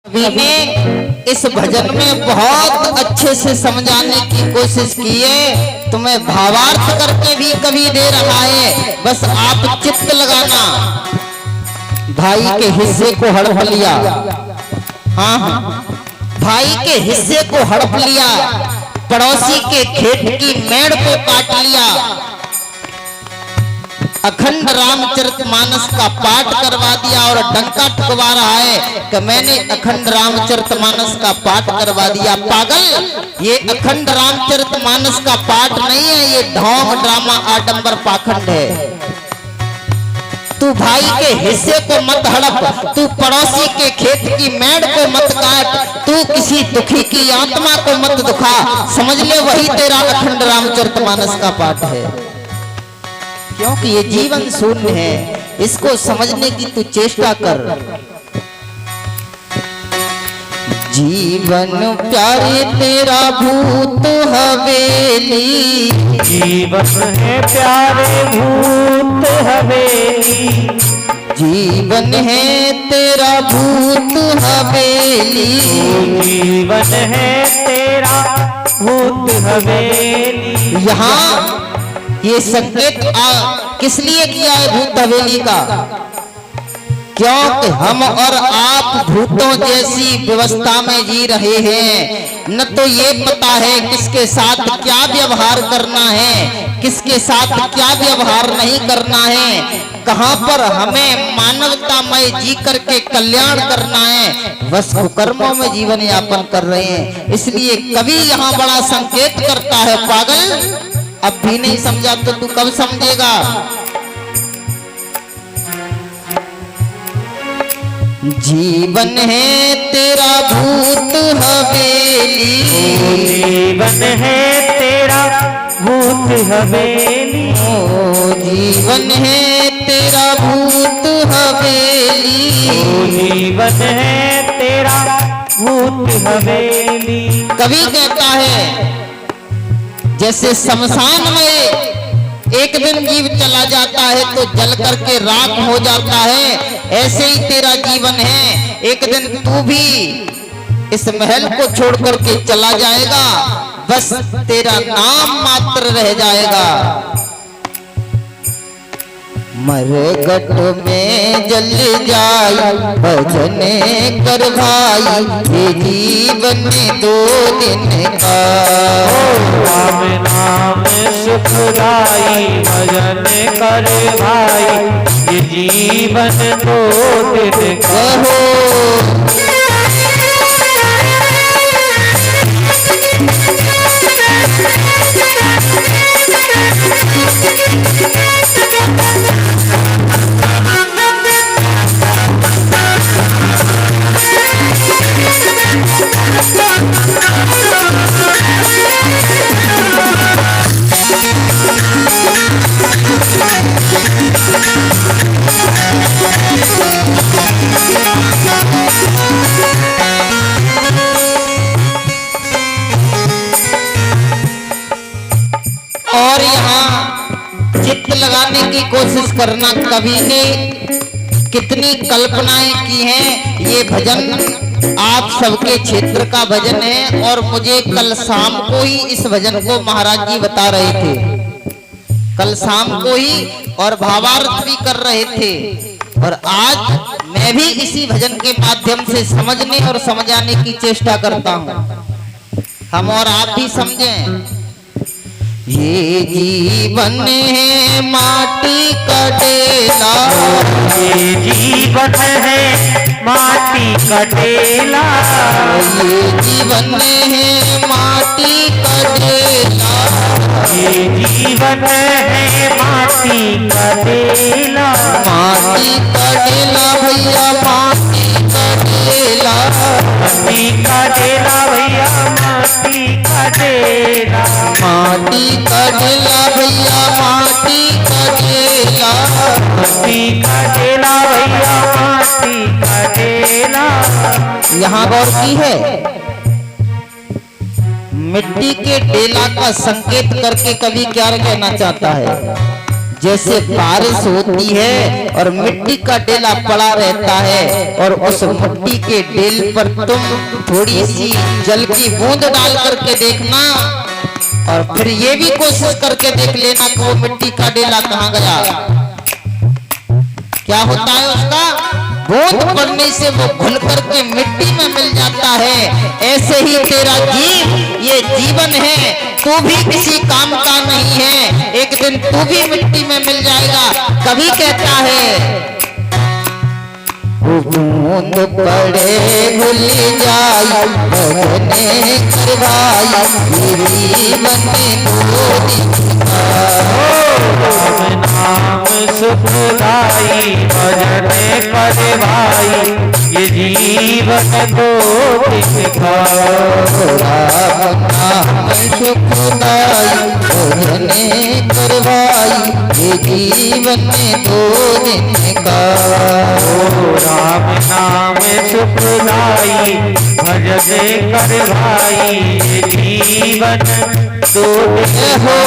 कवि ने इस भजन में बहुत अच्छे से समझाने की कोशिश की है। तुम्हें भावार्थ करके भी कवि दे रहा है, बस आप चित्त लगाना। भाई के हिस्से को हड़प लिया, हाँ हाँ, भाई के हिस्से को हड़प लिया, पड़ोसी के खेत की मेड़ को काट लिया। अखंड रामचरितमानस का पाठ करवा दिया और डंका ठुकवा रहा है कि मैंने अखंड रामचरितमानस का पाठ करवा दिया। पागल, ये अखंड रामचरितमानस का पाठ नहीं है, ये ढोंग ड्रामा आडंबर पाखंड है। तू भाई के हिस्से को मत हड़प, तू पड़ोसी के खेत की मेड़ को मत काट, तू किसी दुखी की आत्मा को मत दुखा। समझ ले, वही तेरा अखंड रामचरितमानस का पाठ है। क्योंकि ये जीवन शून्य है, इसको समझने की तू चेष्टा कर। जीवन प्यारे तेरा भूत हवेली, जीवन है प्यारे भूत हवेली, जीवन है तेरा भूत हवेली, जीवन है तेरा भूत हवेली। यहाँ ये संकेत किस लिए किया है भूत हवेली का? क्योंकि हम और आप भूतों जैसी व्यवस्था में जी रहे हैं। न तो ये पता है किसके साथ क्या व्यवहार करना है, किसके साथ क्या व्यवहार नहीं करना है, कहां पर हमें मानवतामय जी करके कल्याण करना है। बस कुकर्मों में जीवन यापन कर रहे हैं। इसलिए कवि यहाँ बड़ा संकेत करता है। पागल, अब भी नहीं समझा तो तू कब समझेगा? जीवन है तेरा भूत हवेली, जीवन है तेरा भूत हवेली, ओ जीवन है तेरा भूत हवेली, जीवन है तेरा भूत हवेली। कवि कहता है जैसे शमशान में एक दिन जीव चला जाता है तो जल करके राख हो जाता है, ऐसे ही तेरा जीवन है। एक दिन तू भी इस महल को छोड़ करके चला जाएगा, बस तेरा नाम मात्र रह जाएगा। मरघट में जल जाई भजन कर भाई, ये जीवन दो दिन का। राम नाम सुखदाई भजन कर भाई, ये जीवन दो दिन का। और यहाँ चित्त लगाने की कोशिश करना। कवि ने कितनी कल्पनाएं की हैं। ये भजन आप सबके क्षेत्र का भजन है और मुझे कल शाम को ही इस भजन को महाराज जी बता रहे थे, कल शाम को ही, और भावार्थ भी कर रहे थे। और आज मैं भी इसी भजन के माध्यम से समझने और समझाने की चेष्टा करता हूँ, हम और आप भी समझें। ये जीवन है माटी का ढेला, ये जीवन है माटी का ढेला, ये जीवन है माटी का ढेला, ये जीवन है माटी का ढेला, माटी का ढेला भैया, माटी का ढेला, माटी का ढेला भैया, माटी का ढेला, माटी का ढेला भैया, माटी का ढेला, माटी का ढेला भैया, माटी का ढेला। यहाँ गौर की है, मिट्टी के ढेला का संकेत करके कवि क्या कहना चाहता है? जैसे बारिश होती है और मिट्टी का डेला पड़ा रहता है और उस मिट्टी के डेल पर तुम थोड़ी सी जल की बूंद डाल करके देखना और फिर ये भी कोशिश करके देख लेना कि वो मिट्टी का डेला कहाँ गया। क्या होता है उसका, बूंद पड़ने से वो घुल करके मिट्टी में मिल जाता है। ऐसे ही तेरा ये जीवन है, तू भी किसी काम का नहीं है, एक दिन तू भी मिट्टी में मिल जाएगा। कभी कहता है बूंद पड़े भूल जाई भजने करवाई जीवन में नाम सुखदाई भजन करवाई ये जीवन दो दिन का। नाम सुखदाई भजने करवाई ये जीवन दो दिन का। राम नाम सुखदाई भजन करवाई ये जीवन दो दिन हो।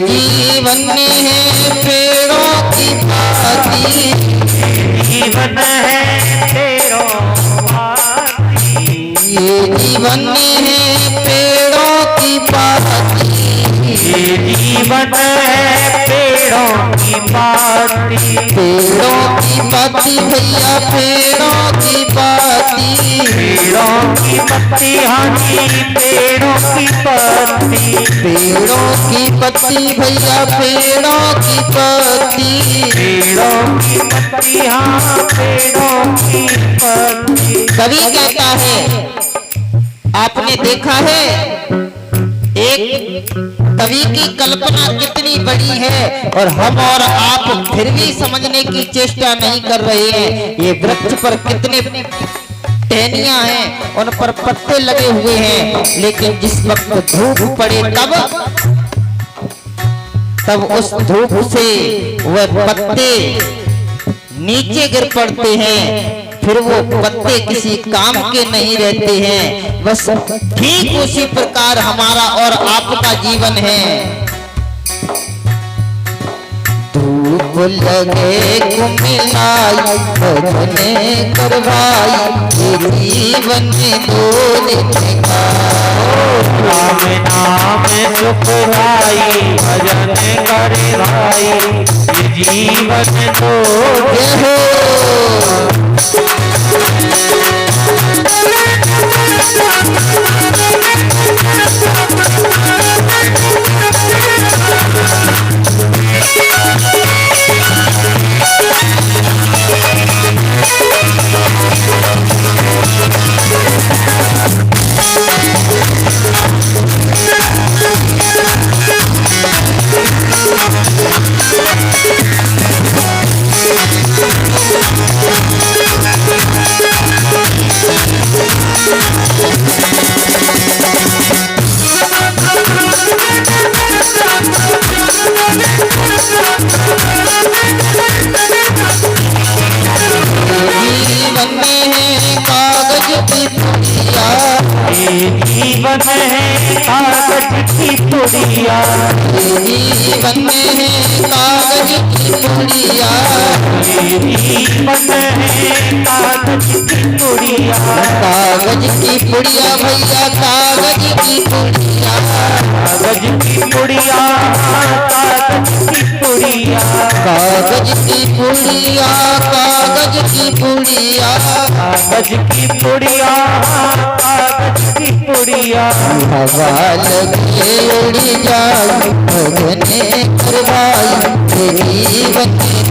जीवन है पेड़ों की पाती, जीवन है पेड़ों पाती, ये जीवन है पेड़ों की पाती, ये जीवन है पेड़ों की पाती। पेड़ों की पाती भैया पेड़ों की पाती, पेड़ों की पत्ती हाथी पेड़ों की पत्ती, पेड़ों की पत्ती भैया पेड़ों की पत्ती, पेड़ों की पत्ती हाँ पेड़ों की पत्ती। कवि कहता है, आपने देखा है एक कवि की कल्पना कितनी बड़ी है और हम और आप फिर भी समझने की चेष्टा नहीं कर रहे हैं। ये वृक्ष पर कितने टहनियां हैं, उन पर पत्ते लगे हुए हैं, लेकिन जिस वक्त धूप पड़े तब उस धूप से वह पत्ते नीचे गिर पड़ते हैं, फिर वो पत्ते किसी काम के नहीं रहते हैं। बस ठीक उसी प्रकार हमारा और आपका जीवन है। धूप लगे कुमिलाई भजने करवाई जीवन में दो दिन का। राम नाम सुखदाई भजन करवाई ये जीवन दो दिन का। जीवन है कागज की पुड़िया, जीवन में है कागज की पुड़िया, जीवन है कागज की पुड़िया, कागज की पुड़िया भैया कागज की पुड़िया, कागज की पुड़िया, कागज की पुड़िया, कागज की पुड़िया, कागज की पुड़िया, कागज की पुड़िया, कागज की पुड़िया। हवा लगे उड़ी जाए भजने करवाई जीवन में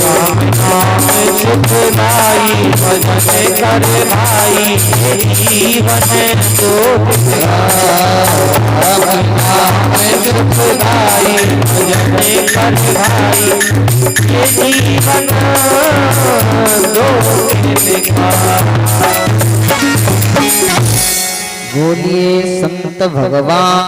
राम नाम सुख लाई भजन कर भाई ये जीवन दो राम नाम सुख लाई भजन कर भाई ये जीवन दो बोलिए संत भगवान